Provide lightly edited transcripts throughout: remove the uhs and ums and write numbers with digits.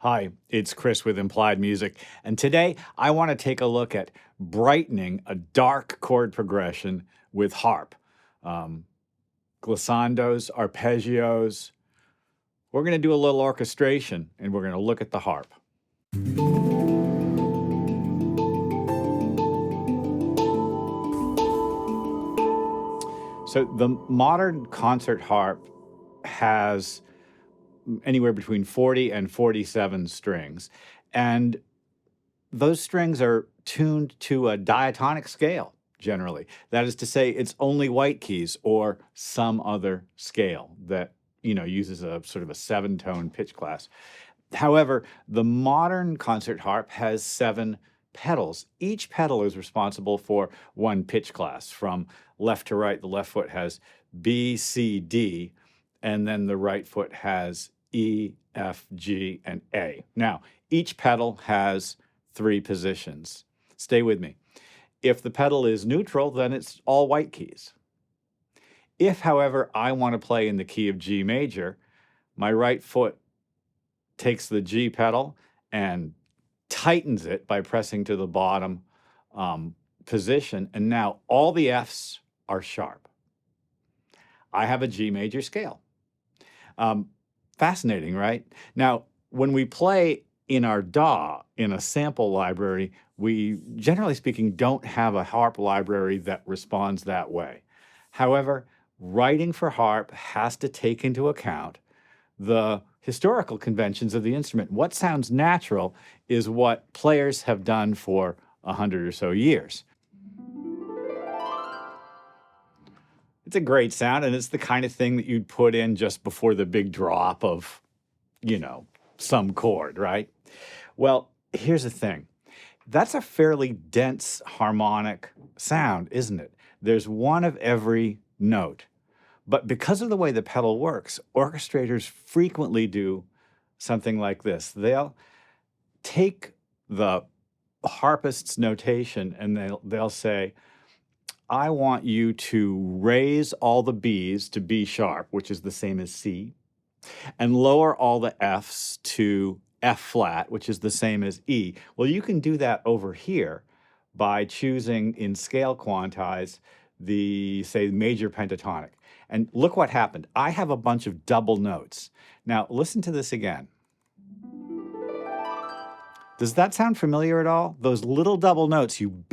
Hi, it's Chris with Implied Music, and today I want to take a look at brightening a dark chord progression with harp. Um, Glissandos, arpeggios. We're going to do a little orchestration, and we're going to look at the harp. So the modern concert harp has anywhere between 40 and 47 strings, and those strings are tuned to a diatonic scale generally. That is to say, it's only white keys or some other scale that uses a sort of a 7-tone pitch class. However, the modern concert harp has 7 pedals. Each pedal is responsible for one pitch class. From left to right, the left foot has B, C, D, and then the right foot has E, F, G, and A. Now, each pedal has 3 positions. Stay with me. If the pedal is neutral, then it's all white keys. If, however, I want to play in the key of G major, my right foot takes the G pedal and tightens it by pressing to the bottom position, and now all the Fs are sharp. I have a G major scale. Fascinating, right? Now, when we play in our DAW, in a sample library, we, generally speaking, don't have a harp library that responds that way. However, writing for harp has to take into account the historical conventions of the instrument. What sounds natural is what players have done for 100 or so years. It's a great sound, and it's the kind of thing that you'd put in just before the big drop of, some chord, right? Well, here's the thing. That's a fairly dense harmonic sound, isn't it? There's one of every note. But because of the way the pedal works, orchestrators frequently do something like this. They'll take the harpist's notation and they'll say, I want you to raise all the B's to B sharp, which is the same as C, and lower all the F's to F flat, which is the same as E. Well, you can do that over here by choosing in scale quantize the, say, major pentatonic. And look what happened. I have a bunch of double notes. Now, listen to this again. Does that sound familiar at all? Those little double notes, you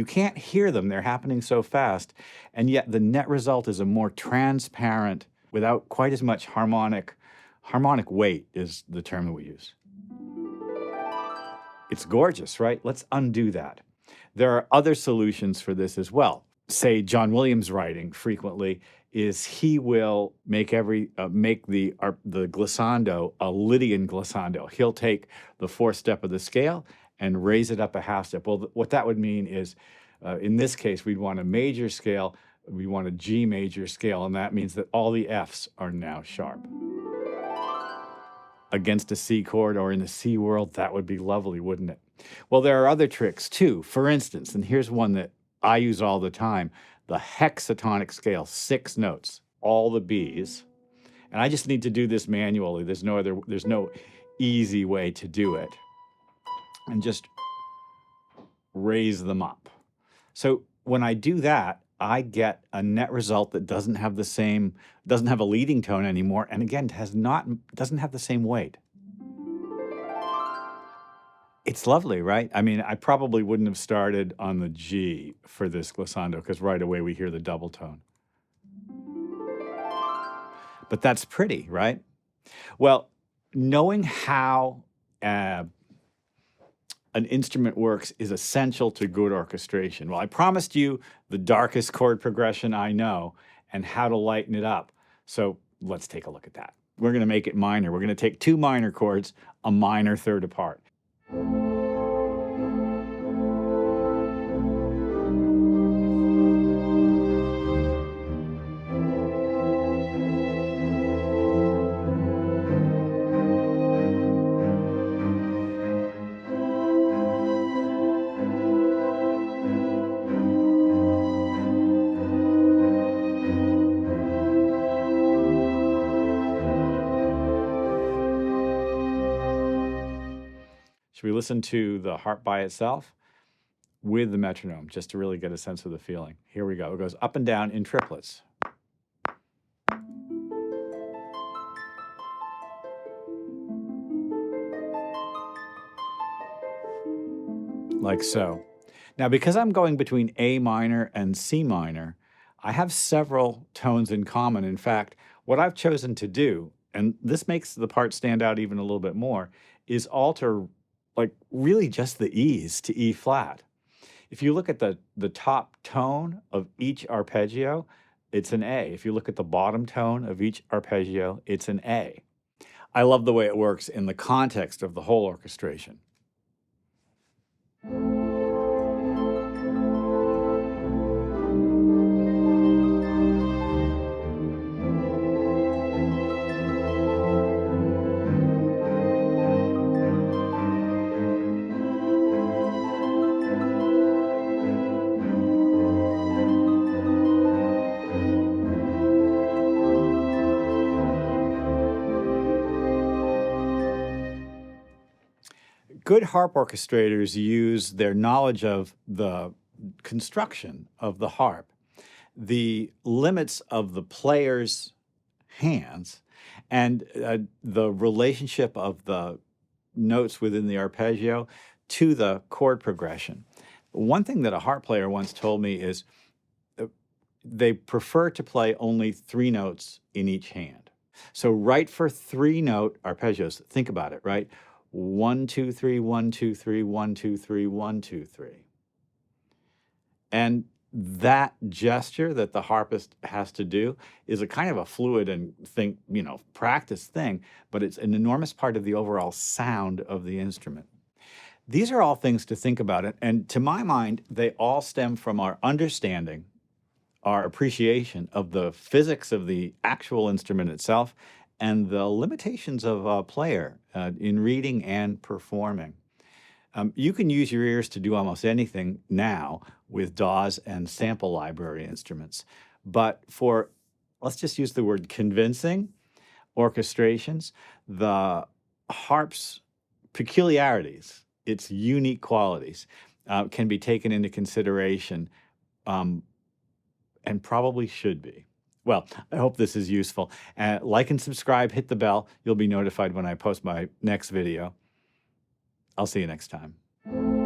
can't hear them. They're happening so fast. And yet the net result is a more transparent, without quite as much harmonic weight is the term that we use. It's gorgeous, right? Let's undo that. There are other solutions for this as well. Say John Williams' writing frequently is he will make the glissando a Lydian glissando. He'll take the 4th step of the scale and raise it up a half step. Well, what that would mean is, in this case, we'd want a major scale, we want a G major scale, and that means that all the Fs are now sharp. Against a C chord or in the C world, that would be lovely, wouldn't it? Well, there are other tricks too. For instance, and here's one that I use all the time, the hexatonic scale, 6 notes, all the B's. And I just need to do this manually. There's no easy way to do it. And just raise them up. So when I do that, I get a net result that doesn't have a leading tone anymore, and again, doesn't have the same weight. It's lovely, right? I mean, I probably wouldn't have started on the G for this glissando because right away we hear the double tone. But that's pretty, right? Well, knowing how an instrument works is essential to good orchestration. Well, I promised you the darkest chord progression I know and how to lighten it up. So let's take a look at that. We're going to make it minor. We're going to take 2 minor chords, a minor third apart. Should we listen to the harp by itself with the metronome, just to really get a sense of the feeling? Here we go. It goes up and down in triplets. Like so. Now, because I'm going between A minor and C minor, I have several tones in common. In fact, what I've chosen to do, and this makes the part stand out even a little bit more, is alter like really just the E's to E flat. If you look at the top tone of each arpeggio, it's an A. If you look at the bottom tone of each arpeggio, it's an A. I love the way it works in the context of the whole orchestration. Good harp orchestrators use their knowledge of the construction of the harp, the limits of the player's hands, and the relationship of the notes within the arpeggio to the chord progression. One thing that a harp player once told me is they prefer to play only 3 notes in each hand. So write for 3-note arpeggios. Think about it, right? 1, 2, 3, 1, 2, 3, 1, 2, 3, 1, 2, 3. And that gesture that the harpist has to do is a kind of a fluid and practice thing, but it's an enormous part of the overall sound of the instrument. These are all things to think about, and to my mind, they all stem from our understanding, our appreciation of the physics of the actual instrument itself, and the limitations of a player in reading and performing. You can use your ears to do almost anything now with DAWs and sample library instruments. But for, let's just use the word convincing orchestrations, the harp's peculiarities, its unique qualities, can be taken into consideration and probably should be. Well, I hope this is useful. Like and subscribe, hit the bell. You'll be notified when I post my next video. I'll see you next time.